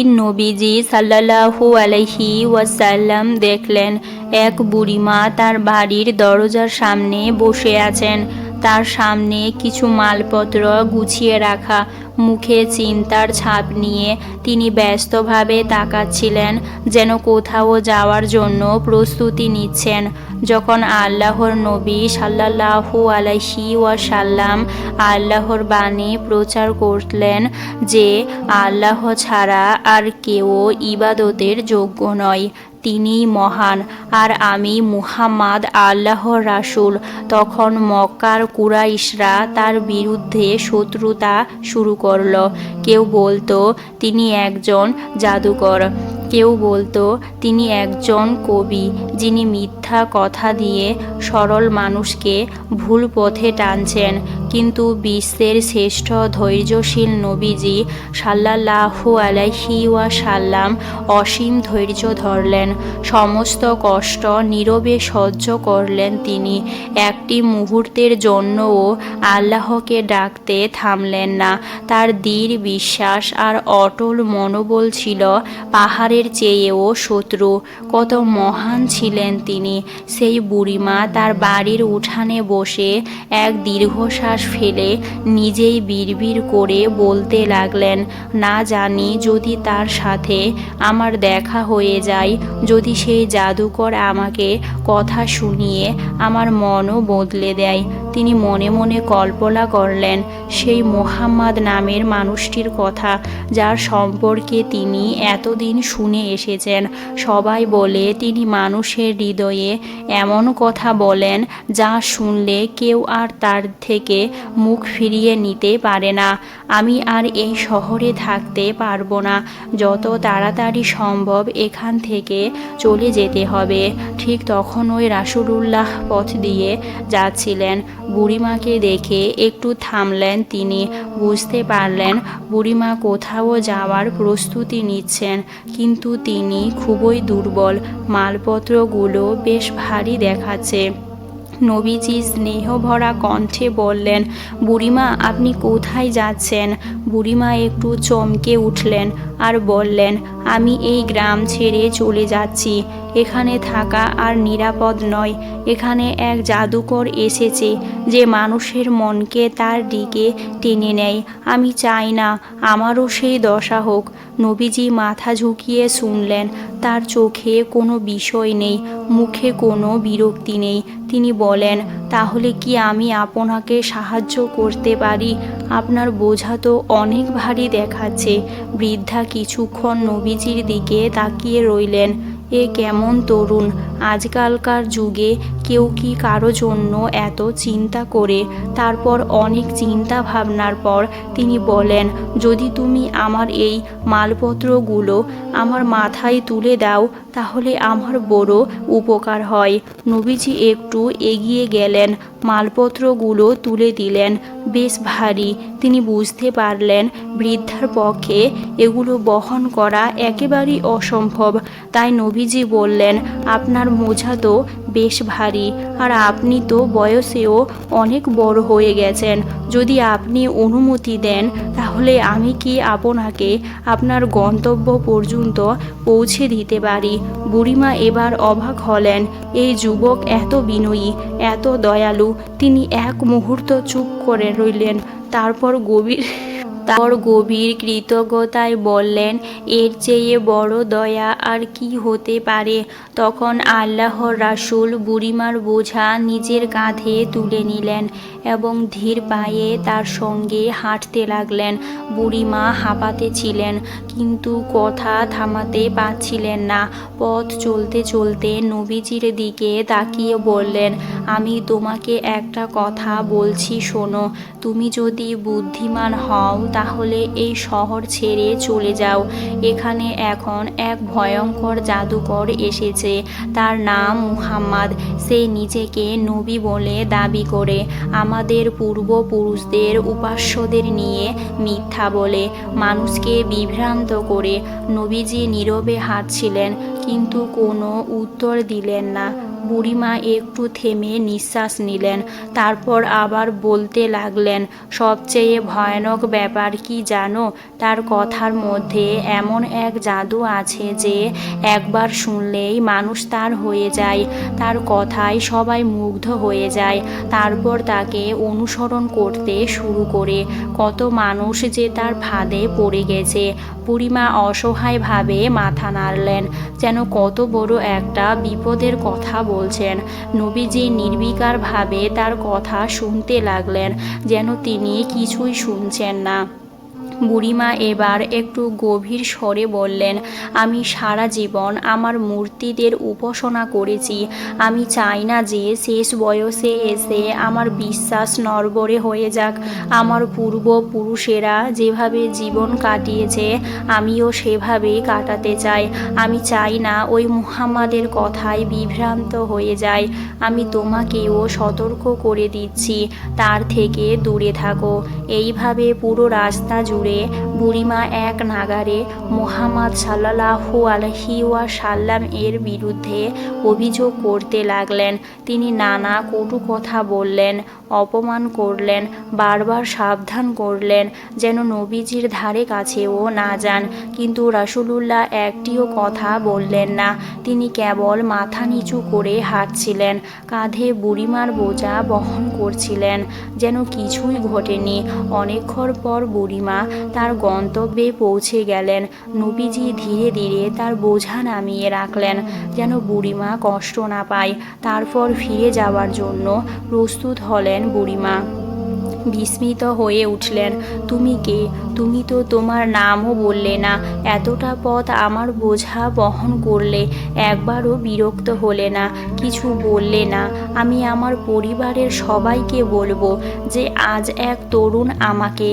একদিন নবীজি সাল্লাল্লাহু আলাইহি ওয়াসাল্লাম দেখলেন এক বুড়িমা তার বাড়ির দরজার সামনে বসে আছেন। তার সামনে কিছু মালপত্র গুছিয়ে রাখা, মুখে চিন্তার ছাপ নিয়ে তিনি ব্যস্তভাবে তাকাচ্ছিলেন, যেন কোথাও যাওয়ার জন্য প্রস্তুতি নিচ্ছেন। যখন আল্লাহর নবী সাল্লাল্লাহু আলাইহি ওয়াসাল্লাম আল্লাহর বাণী প্রচার করলেন যে আল্লাহ ছাড়া আর কেউ ইবাদতের যোগ্য নয়, তিনিই মহান, আর আমি মুহাম্মদ আল্লাহর রাসূল, তখন মক্কার কুরাইশরা তার বিরুদ্ধে শত্রুতা শুরু করল। কেউ বলতো তিনি একজন জাদুকর, কেউ বলতো তিনি একজন কবি যিনি মিথ্যা কথা দিয়ে সরল মানুষকে ভুল পথে টানছেন। কিন্তু বিশ্বের শ্রেষ্ঠ ধৈর্যশীল নবীজি সাল্লাল্লাহু আলাইহি ওয়াসাল্লাম অসীম ধৈর্য ধরলেন, সমস্ত কষ্ট নীরবে সহ্য করলেন। তিনি একটি মুহূর্তের জন্যও আল্লাহকে ডাকতে থামলেন না। তার দৃঢ় বিশ্বাস আর অটল মনোবল ছিল পাহাড়ের চেয়েও শত্রু। কত মহান ছিলেন তিনি! সেই বুড়িমা তার বাড়ির উঠানে বসে এক দীর্ঘশ্বাস ফেলে নিজেই বিড়বিড় করে বলতে লাগলেন, না জানি যদি তার সাথে আমার দেখা হয়ে যায়, যদি সেই জাদুকর আমাকে কথা শুনিয়ে আমার মনও বদলে দেয়। তিনি মনে মনে কল্পনা করলেন সেই মুহাম্মদ নামের মানুষটির কথা, যার সম্পর্কে তিনি এতদিন শুনে এসেছেন। সবাই বলে তিনি মানুষের হৃদয়ে এমন কথা বলেন যা শুনলে কেউ আর তার থেকে মুখ ফিরিয়ে নিতে পারে না। আমি আর এই শহরে থাকতে পারবো না, যত তাড়াতাড়ি সম্ভব এখান থেকে চলে যেতে হবে। ঠিক তখন ওই রাসূলুল্লাহ পথ দিয়ে যাচ্ছিলেন। বুড়িমাকে দেখে একটু থামলেন তিনি। বুঝতে পারলেন বুড়িমা কোথাও যাওয়ার প্রস্তুতি নিচ্ছেন, কিন্তু তিনি খুবই দুর্বল, মালপত্রগুলো বেশ ভারী দেখাচ্ছে। নবীজি স্নেহভরা কণ্ঠে বললেন, বুড়িমা আপনি কোথায় যাচ্ছেন? বুড়িমা একটু চমকে উঠলেন আর বললেন, আমি এই গ্রাম ছেড়ে চলে যাচ্ছি। এখানে থাকা আর নিরাপদ নয়। এখানে এক জাদুকর এসেছে যে মানুষের মনকে তার দিকে টেনে নেয়। আমি চাই না আমারও সেই দশা হোক। নবীজি মাথা ঝুঁকিয়ে শুনলেন। তার চোখে কোনো বিষয় নেই, মুখে কোনো বিরক্তি নেই। তিনি বলেন, তাহলে কি আমি আপনাকে সাহায্য করতে পারি? আপনার বোঝা তো অনেক ভারী দেখাচ্ছে। বৃদ্ধা কিছুক্ষণ নবীজির দিকে তাকিয়ে রইলেন। এ কেমন তরুণ! আজকালকার যুগে কেউ কি কারো জন্য এত চিন্তা করে? তারপর অনেক চিন্তা ভাবনার পর তিনি বলেন, যদি তুমি আমার এই মালপত্রগুলো আমার মাথায় তুলে দাও তাহলে আমার বড় উপকার হয়। নবীজি একটু এগিয়ে গেলেন, মালপত্রগুলো তুলে দিলেন। বেশ ভারী। তিনি বুঝতে পারলেন বৃদ্ধার পক্ষে এগুলো বহন করা একেবারেই অসম্ভব। তাই নবীজি বললেন, আপনার বোঝা তো বেশ ভারী, আর আপনি তো বয়সেও অনেক বড় হয়ে গেছেন। যদি আপনি অনুমতি দেন তাহলে আমি কি আপনাকে আপনার গন্তব্য পর্যন্ত পৌঁছে দিতে পারি? বুড়িমা এবার অবাক হলেন। এই যুবক এত বিনয়ী, এত দয়ালু। তিনি এক মুহূর্ত চুপ করে রইলেন, তারপর গভীর কৃতজ্ঞতায় বললেন, এর চেয়ে বড় দয়া আর কি হতে পারে? তখন আল্লাহর রাসূল বুড়িমার বোঝা নিজের কাঁধে তুলে নিলেন এবং ধীর পায়ে তার সঙ্গে হাঁটতে লাগলেন। বুড়িমা হাঁপাতে ছিলেন, কিন্তু কথা থামাতে পারছিলেন না। পথ চলতে চলতে নবীজির দিকে তাকিয়ে বললেন, আমি তোমাকে একটা কথা বলছি, শোনো। তুমি যদি বুদ্ধিমান হও তাহলে এই শহর ছেড়ে চলে যাও। এখানে এখন এক ভয়ঙ্কর জাদুকর এসেছে। তার নাম মুহাম্মদ। সে নিজেকে নবী বলে দাবি করে, আমাদের পূর্বপুরুষদের উপাস্যদের নিয়ে মিথ্যা বলে, মানুষকে বিভ্রান্ত করে। নবীজি নীরবে হাঁটছিলেন, কিন্তু কোনো উত্তর দিলেন না। বুড়িমা একটু থেমে নিঃশ্বাস নিলেন, তারপর আবার বলতে লাগলেন, সবচেয়ে ভয়ানক ব্যাপার কি জানো? তার কথার মধ্যে এমন এক জাদু আছে যে একবার শুনলেই মানুষ তার হয়ে যায়। তার কথায় সবাই মুগ্ধ হয়ে যায়, তারপর তাকে অনুসরণ করতে শুরু করে। কত মানুষ যে তার ফাঁদে পড়ে গেছে। বুড়িমা অসহায়ভাবে মাথা নাড়লেন, যেন কত বড় একটা বিপদের কথা বলছেন। নবীজি নির্বিকারভাবে তার কথা শুনতে লাগলেন, যেন তিনি কিছুই শুনছেন না। বুড়িমা এবার একটু গভীর স্বরে বললেন, আমি সারা জীবন আমার মূর্তিদের উপাসনা করেছি। আমি চাই না যে শেষ বয়সে এসে আমার বিশ্বাস নড়বড়ে হয়ে যাক। আমার পূর্বপুরুষেরা যেভাবে জীবন কাটিয়েছে আমিও সেভাবেই কাটাতে চাই। আমি চাই না ওই মুহাম্মাদের কথায় বিভ্রান্ত হয়ে যায়। আমি তোমাকেও সতর্ক করে দিচ্ছি, তার থেকে দূরে থাকো। এইভাবে পুরো রাস্তা জুড়ে বুড়িমা এক নাগারে মুহাম্মদ সাল্লাল্লাহু আলাইহি ওয়াসাল্লাম এর বিরুদ্ধে অভিযোগ করতে লাগলেন। তিনি নানা কটু কথা বললেন, অপমান করলেন, বারবার সাবধান করলেন যেন নবীজির ধারে কাছেও না যান। কিন্তু রাসূলুল্লাহ একটিও কথা বললেন না। তিনি কেবল মাথা নিচু করে হাঁটছিলেন, কাঁধে বুড়িমার বোঝা বহন করছিলেন, যেন কিছুই ঘটেনি। অনেকক্ষণ পর বুড়িমা তার গন্তব্যে পৌঁছে গেলেন। নবীজি ধীরে ধীরে তার বোঝা নামিয়ে রাখলেন, যেন বুড়িমা কষ্ট না পায়। তারপর ফিরে যাওয়ার জন্য প্রস্তুত হলেন বুড়িমা। বিস্মিত হয়ে উঠলেন, তুমি কে? তুমি তো তোমার নামও বললে না। এতটা পথ আমার বোঝা বহন করলে, একবারও বিরক্ত হলে না, কিছু বললে না। আমি আমার পরিবারের সবাইকে বলবো যে আজ এক তরুণ আমাকে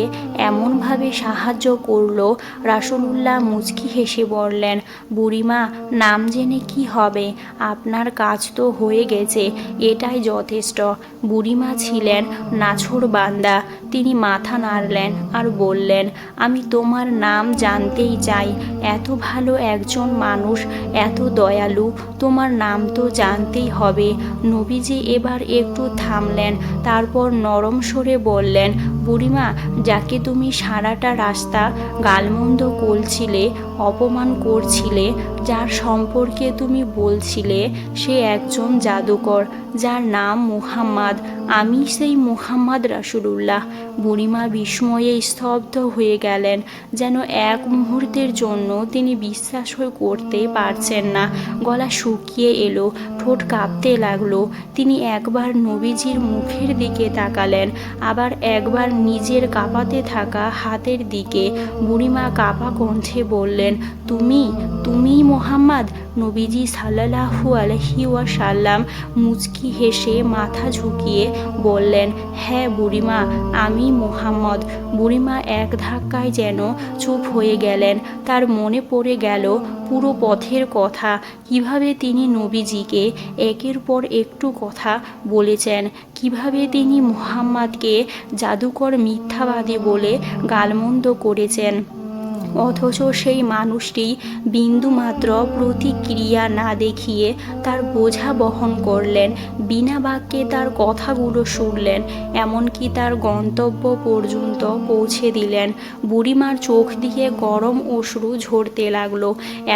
এমনভাবে সাহায্য করলো। রাসূলুল্লাহ মুচকি হেসে বললেন, বুড়িমা, নাম জেনে কি হবে? আপনার কাজ তো হয়ে গেছে, এটাই যথেষ্ট। বুড়িমা ছিলেন নাছোড়বান্দা। তিনি মাথা নাড়লেন আর বললেন, আমি তোমার নাম জানতেই চাই। এত ভালো একজন মানুষ, এত দয়ালু, তোমার নাম তো জানতেই হবে। নবীজি এবার একটু থামলেন, তারপর নরম স্বরে বললেন, বুড়িমা, যাকে তুমি সারাটা রাস্তা গালমন্দ করছিলে, অপমান করছিলে, যার সম্পর্কে তুমি বলছিলে সে একজন জাদুকর, যার নাম মুহাম্মদ। আমি সেই মুহাম্মদ রাসূলুল্লাহ। বুড়িমা বিস্ময়ে স্তব্ধ হয়ে গেলেন, যেন এক মুহূর্তের জন্য তিনি বিশ্বাস করতে পারছেন না। গলা শুকিয়ে এলো, ঠোঁট কাঁপতে লাগলো। তিনি একবার নবীজির মুখের দিকে তাকালেন, আবার একবার নিজের কাঁপাতে থাকা হাতের দিকে। বুড়িমা কাঁপা কণ্ঠে বললেন, তুমিই মুহাম্মদ? নবীজি সাল্লাল্লাহু আলাইহি ওয়াসাল্লাম মুচকি হেসে মাথা ঝুঁকিয়ে বললেন, হ্যাঁ বুড়িমা, আমি মুহাম্মদ। বুড়িমা এক ধাক্কায় যেন চুপ হয়ে গেলেন। তার মনে পড়ে গেল পুরো পথের কথা, কিভাবে তিনি নবীজিকে একের পর একটু কথা বলেছেন, কিভাবে তিনি মুহাম্মদকে জাদুকর মিথ্যাবাদী বলে গালমন্দ করেছেন। অথচ সেই মানুষটি বিন্দুমাত্র প্রতিক্রিয়া না দেখিয়ে তার বোঝা বহন করলেন, বিনা বাক্যে তার কথাগুলো শুনলেন, এমনকি তার গন্তব্য পর্যন্ত পৌঁছে দিলেন। বুড়িমার চোখ দিয়ে গরম অশ্রু ঝরতে লাগলো।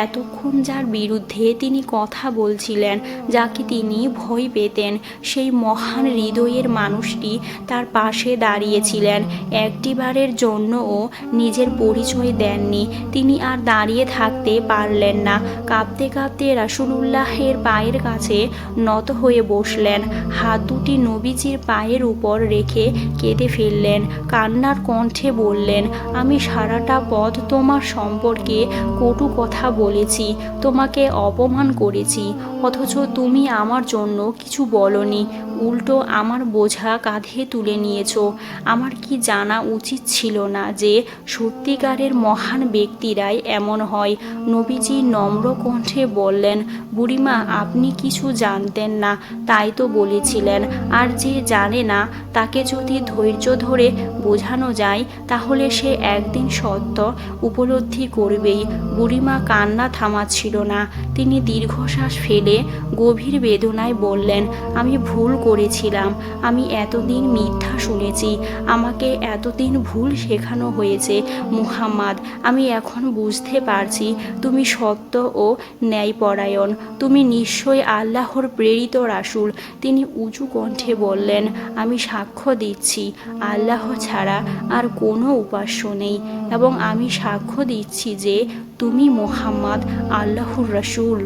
এতক্ষণ যার বিরুদ্ধে তিনি কথা বলছিলেন, যাকে তিনি ভয় পেতেন, সেই মহান হৃদয়ের মানুষটি তার পাশে দাঁড়িয়েছিলেন। একটিবারের জন্যও নিজের পরিচয় দেননি। তিনি আর দাঁড়িয়ে থাকতে পারলেন না। কাঁপতে কাঁপতে রাসূলুল্লাহের পায়ের কাছে নত হয়ে বসলেন, হাত দুটি নবীজির পায়ের উপর রেখে কেঁদে ফেললেন। কান্নার কণ্ঠে বললেন, আমি সারাটা পথ তোমার সম্পর্কে কটু কথা বলেছি, তোমাকে অপমান করেছি, অথচ তুমি আমার জন্য কিছু বলনি, উল্টো আমার বোঝা কাঁধে তুলে নিয়েছ। আমার কি জানা উচিত ছিল না যে সত্যিকারের মহান মহান ব্যক্তিরাই এমন হয়। নবীজি নম্র কণ্ঠে বললেন, বুড়িমা, আপনি কিছু জানতেন না তাই তো বলেছিলেন, আর যে জানে না তাকে যদি ধৈর্য ধরে বোঝানো যায় তাহলে সে একদিন সত্য উপলব্ধি করবেই। বুড়িমা কান্না থামাচ্ছিল না। তিনি দীর্ঘশ্বাস ফেলে গভীর বেদনায় বললেন, আমি ভুল করেছিলাম। আমি এতদিন মিথ্যা শুনেছি, আমাকে এতদিন ভুল শেখানো হয়েছে। মুহাম্মদ, আমি এখন বুঝতে পারছি তুমি সত্য ও ন্যায়পরায়ণ। তুমি নিশ্চয়ই আল্লাহর প্রেরিত রাসূল। তিনি উঁচু কণ্ঠে বললেন, আমি সাক্ষ্য দিচ্ছি আল্লাহ ছাড়া আর কোনো উপাস্য নেই, এবং আমি সাক্ষ্য দিচ্ছি যে তুমি মুহাম্মদ আল্লাহর রাসূল।